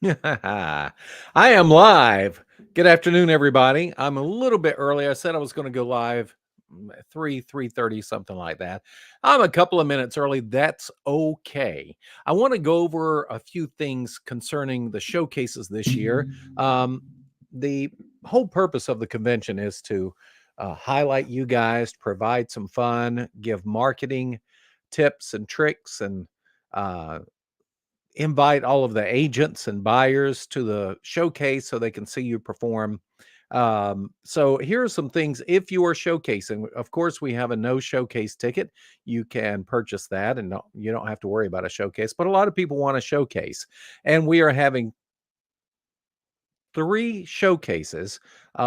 I am live. Good afternoon, everybody. I'm a little bit early. I said I was going to go live at 3:30, something like that. I'm a couple of minutes early. That's okay. I want to go over a few things concerning the showcases this year. The whole purpose of the convention is to highlight you guys, provide some fun, give marketing tips and tricks, and uh, invite all of the agents and buyers to the showcase so they can see you perform. So here are some things if you are showcasing. Of course, we have a no showcase ticket. You can purchase that, and you don't have to worry about a showcase. But a lot of people want a showcase, and we are having three showcases.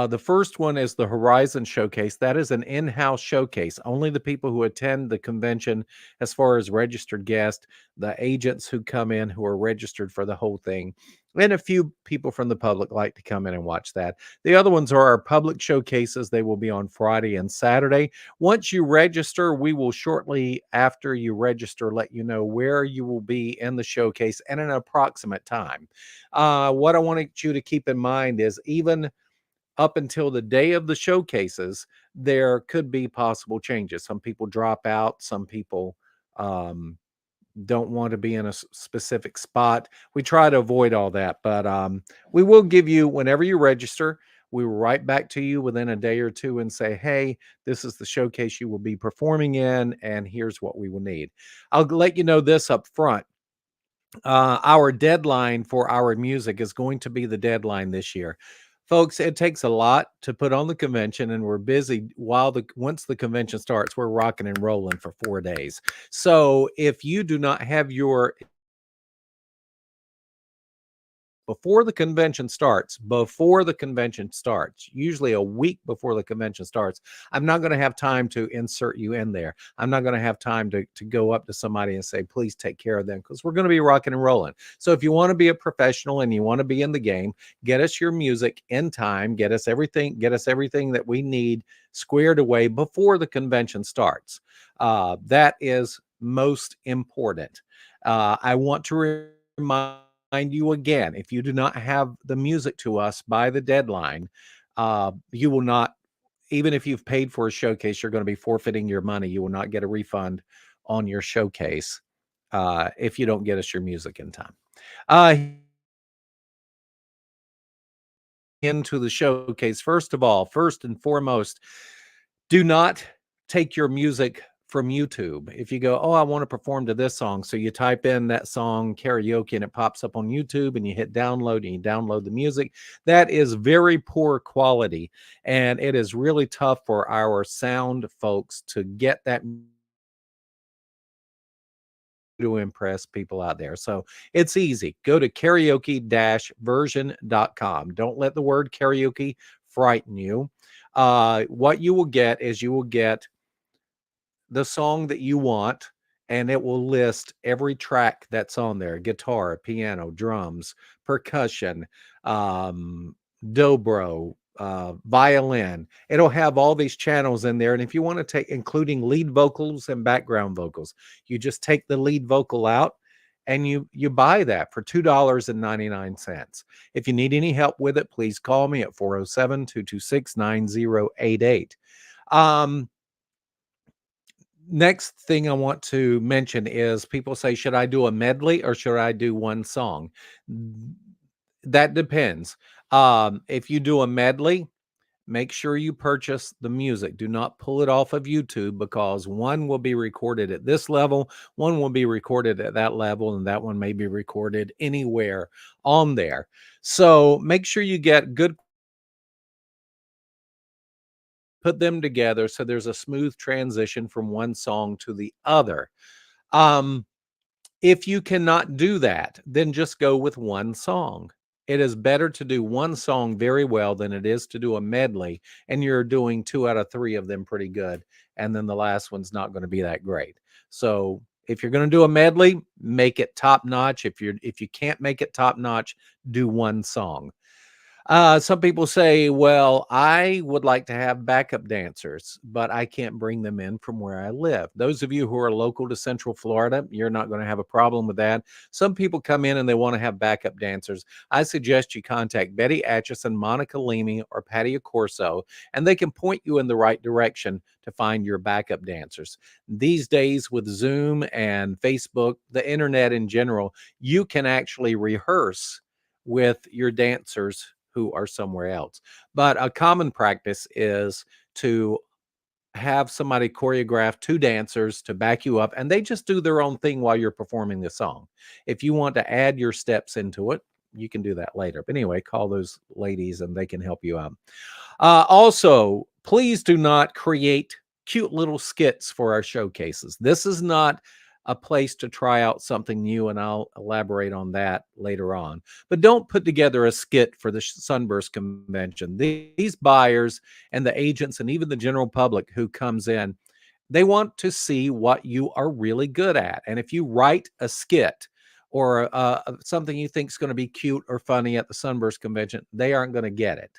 The first one is the Horizon Showcase. That is an in-house showcase. Only the people who attend the convention, as far as registered guests, the agents who come in who are registered for the whole thing, and a few people from the public like to come in and watch that. The other ones are our public showcases. They will be on Friday and Saturday. Once you register, we will shortly after you register let you know where you will be in the showcase and an approximate time. What I wanted you to keep in mind is even up until the day of the showcases, there could be possible changes. Some people drop out, some people um, don't want to be in a specific spot. We try to avoid all that, but we will give you, whenever you register, we will write back to you within a day or two and say, hey, this is the showcase you will be performing in, and here's what we will need. I'll let you know this up front. Our deadline for our music is going to be the deadline this year. Folks, it takes a lot to put on the convention, and we're busy while once the convention starts, we're rocking and rolling for 4 days. So if you do not have your before the convention starts, usually a week before the convention starts, I'm not going to have time to insert you in there. I'm not going to have time to go up to somebody and say, please take care of them, because we're going to be rocking and rolling. So if you want to be a professional and you want to be in the game, get us your music in time, get us everything that we need squared away before the convention starts. That is most important. I want to remind you again, if you do not have the music to us by the deadline, you will not, even if you've paid for a showcase, you're going to be forfeiting your money. You will not get a refund on your showcase if you don't get us your music in time. Into the showcase, first of all, first and foremost, do not take your music from YouTube. If you go, oh, I want to perform to this song, so you type in that song karaoke and it pops up on YouTube, and you hit download and you download the music, that is very poor quality, and it is really tough for our sound folks to get that to impress people out there. So it's easy. Go to karaoke-version.com. Don't let the word karaoke frighten you. What you will get is you will get the song that you want, and it will list every track that's on there: guitar, piano, drums, percussion, um, dobro, violin. It'll have all these channels in there. And if you want to take, including lead vocals and background vocals, you just take the lead vocal out and you buy that for $2.99. If you need any help with it, please call me at 407-226-9088. Next thing I want to mention is people say, should I do a medley or should I do one song? That depends. If you do a medley, make sure you purchase the music. Do not pull it off of YouTube, because one will be recorded at this level, one will be recorded at that level, and that one may be recorded anywhere on there. So make sure you get good, put them together so there's a smooth transition from one song to the other. Um, If you cannot do that, then just go with one song. It is better to do one song very well than it is to do a medley, and you're doing 2 out of 3 of them pretty good, and then the last one's not gonna be that great. So, if you're gonna do a medley, make it top notch. If you can't make it top notch, do one song. Some people say, well, I would like to have backup dancers, but I can't bring them in from where I live. Those of you who are local to Central Florida, you're not going to have a problem with that. Some people come in and they want to have backup dancers. I suggest you contact Betty Atchison, Monica Leamy, or Patty Corso, and they can point you in the right direction to find your backup dancers. These days, with Zoom and Facebook, the internet in general, you can actually rehearse with your dancers who are somewhere else. But a common practice is to have somebody choreograph two dancers to back you up, and they just do their own thing while you're performing the song. If you want to add your steps into it, you can do that later. But anyway, call those ladies and they can help you out. Also, please do not create cute little skits for our showcases. This is not a place to try out something new, and I'll elaborate on that later on. But don't put together a skit for the Sunburst Convention. These buyers and the agents and even the general public who comes in, they want to see what you are really good at. And if you write a skit or something you think is going to be cute or funny at the Sunburst Convention, they aren't going to get it.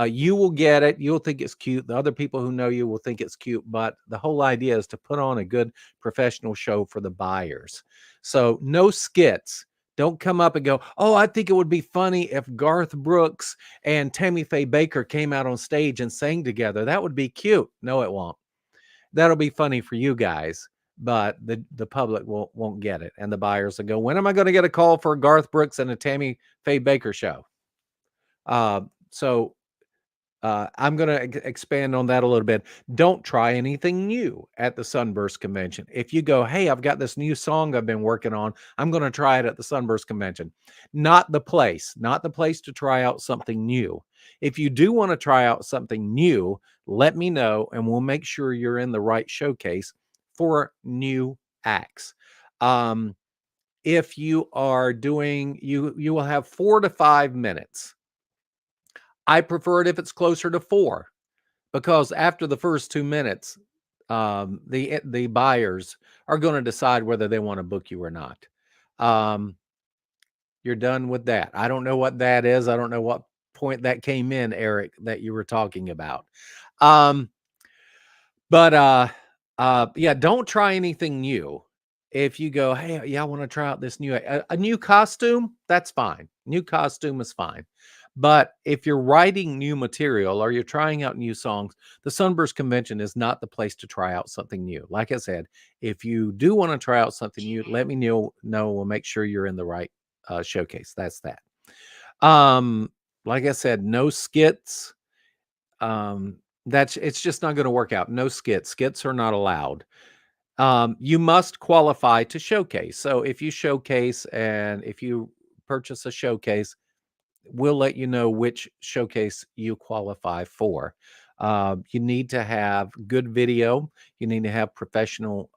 You will get it. You'll think it's cute. The other people who know you will think it's cute. But the whole idea is to put on a good professional show for the buyers. So no skits. Don't come up and go, oh, I think it would be funny if Garth Brooks and Tammy Faye Baker came out on stage and sang together. That would be cute. No, it won't. That'll be funny for you guys, but the public won't get it. And the buyers will go, when am I going to get a call for Garth Brooks and a Tammy Faye Baker show? So I'm going to expand on that a little bit. Don't try anything new at the Sunburst Convention. If you go, hey, I've got this new song I've been working on, I'm going to try it at the Sunburst Convention. Not the place to try out something new. If you do want to try out something new, let me know and we'll make sure you're in the right showcase for new acts. If you are doing, you will have 4 to 5 minutes. I prefer it if it's closer to 4, because after the first 2 minutes, the buyers are going to decide whether they want to book you or not. You're done with that. I don't know what that is. I don't know what point that came in, Eric, that you were talking about. Yeah, don't try anything new. If you go, hey, yeah, I want to try out this a new costume, that's fine. New costume is fine. But if you're writing new material or you're trying out new songs, the Sunburst Convention is not the place to try out something new. Like I said, if you do want to try out something new, let me know. We'll make sure you're in the right showcase. That's that. Like I said, no skits. It's just not going to work out. No skits. Skits are not allowed. You must qualify to showcase. So if you showcase and if you purchase a showcase, we'll let you know which showcase you qualify for. You need to have good video. You need to have professional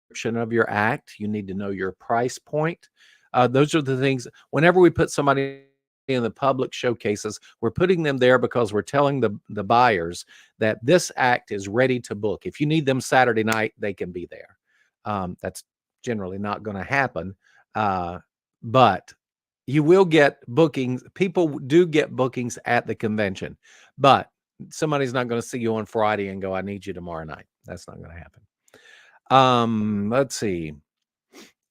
description of your act. You need to know your price point. Those are the things. Whenever we put somebody in the public showcases, we're putting them there because we're telling the buyers that this act is ready to book. If you need them Saturday night, they can be there. That's generally not going to happen. But you will get bookings. People do get bookings at the convention, but somebody's not going to see you on Friday and go, I need you tomorrow night. That's not going to happen. Let's see.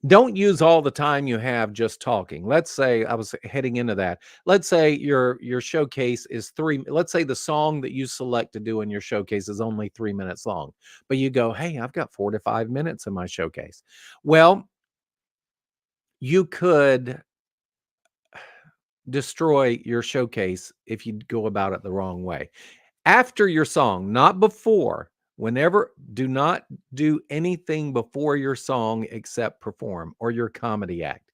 Don't use all the time you have just talking. Let's say I was heading into that. Let's say your showcase is 3. Let's say the song that you select to do in your showcase is only 3 minutes long, but you go, hey, I've got 4 to 5 minutes in my showcase. Well, you could destroy your showcase if you go about it the wrong way. After your song, not before. Do not do anything before your song except perform or your comedy act.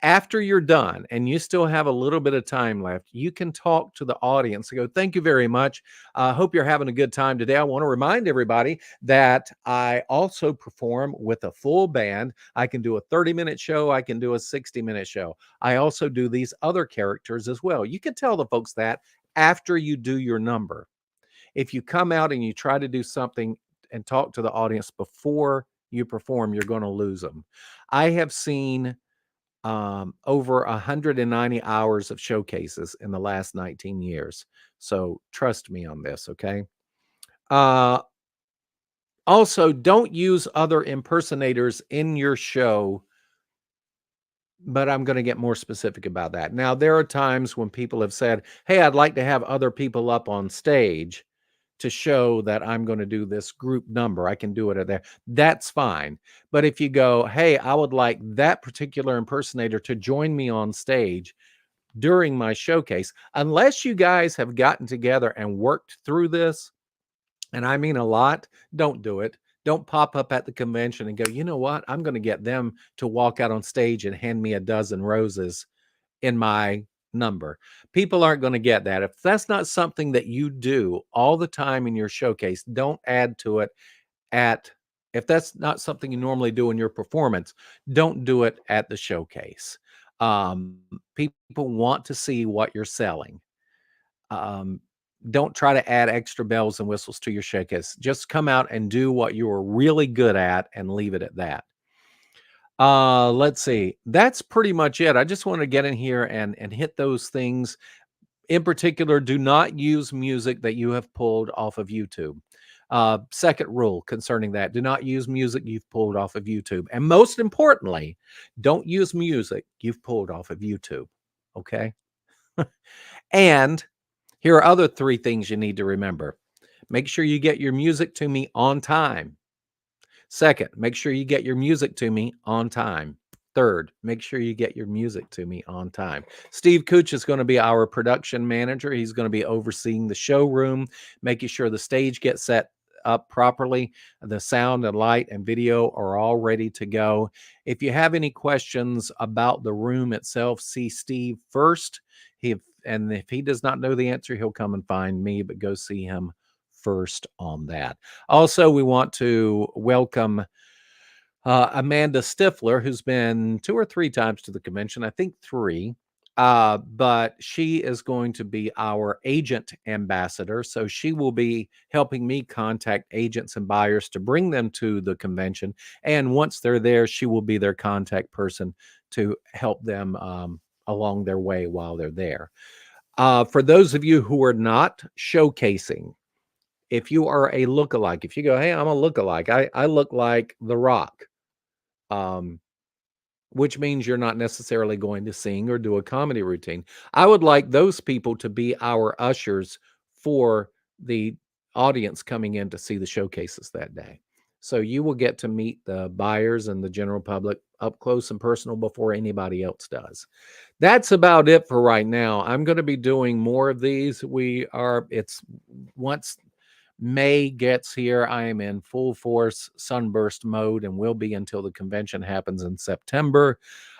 After you're done and you still have a little bit of time left, you can talk to the audience and go, thank you very much. I hope you're having a good time today. I want to remind everybody that I also perform with a full band. I can do a 30-minute show. I can do a 60-minute show. I also do these other characters as well. You can tell the folks that after you do your number. If you come out and you try to do something and talk to the audience before you perform, you're going to lose them. I have seen over 190 hours of showcases in the last 19 years. So trust me on this, okay? Uh, Also, don't use other impersonators in your show, but I'm going to get more specific about that. Now, there are times when people have said, "Hey, I'd like to have other people up on stage to show that I'm going to do this group number. I can do it at there." That's fine. But if you go, "Hey, I would like that particular impersonator to join me on stage during my showcase," unless you guys have gotten together and worked through this, and I mean a lot, don't do it. Don't pop up at the convention and go, "You know what? I'm going to get them to walk out on stage and hand me a dozen roses in my number." People aren't going to get that. If that's not something that you do all the time in your showcase, don't add to it at if that's not something you normally do in your performance, don't do it at the showcase. Um, People want to see what you're selling. Um, don't try to add extra bells and whistles to your showcase. Just come out and do what you are really good at and leave it at that. Let's see. That's pretty much it. I just want to get in here and hit those things. In particular, do not use music that you have pulled off of YouTube. Second rule concerning that, do not use music you've pulled off of YouTube. And most importantly, don't use music you've pulled off of YouTube. Okay. And here are other three things you need to remember. Make sure you get your music to me on time. Second, make sure you get your music to me on time. Third, make sure you get your music to me on time. Steve Cooch is going to be our production manager. He's going to be overseeing the showroom, making sure the stage gets set up properly. The sound and light and video are all ready to go. If you have any questions about the room itself, see Steve first. And if he does not know the answer, he'll come and find me, but go see him first on that. Also, we want to welcome Amanda Stifler, who's been 2 or 3 times to the convention, I think 3. But she is going to be our agent ambassador. So she will be helping me contact agents and buyers to bring them to the convention. And once they're there, she will be their contact person to help them along their way while they're there. For those of you who are not showcasing, if you are a lookalike, if you go, "Hey, I'm a lookalike, I look like The Rock," um, which means you're not necessarily going to sing or do a comedy routine. I would like those people to be our ushers for the audience coming in to see the showcases that day. So you will get to meet the buyers and the general public up close and personal before anybody else does. That's about it for right now. I'm going to be doing more of these. It's once May gets here, I am in full force sunburst mode and will be until the convention happens in September.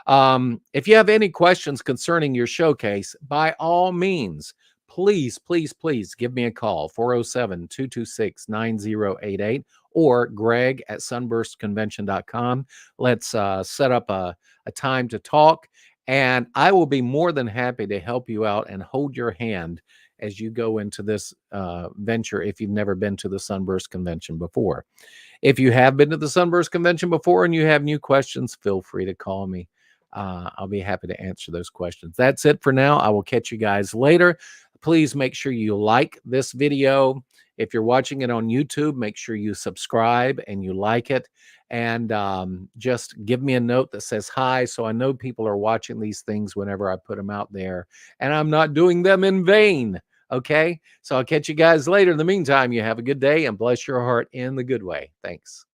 If you have any questions concerning your showcase, by all means, please, please, please give me a call, 407-226-9088 or Greg at sunburstconvention.com. Let's set up a time to talk, and I will be more than happy to help you out and hold your hand as you go into this venture if you've never been to the Sunburst Convention before. If you have been to the Sunburst Convention before and you have new questions, feel free to call me. I'll be happy to answer those questions. That's it for now. I will catch you guys later. Please make sure you like this video. If you're watching it on YouTube, make sure you subscribe and you like it. And just give me a note that says hi, so I know people are watching these things whenever I put them out there. And I'm not doing them in vain. Okay? So I'll catch you guys later. In the meantime, you have a good day and bless your heart in the good way. Thanks.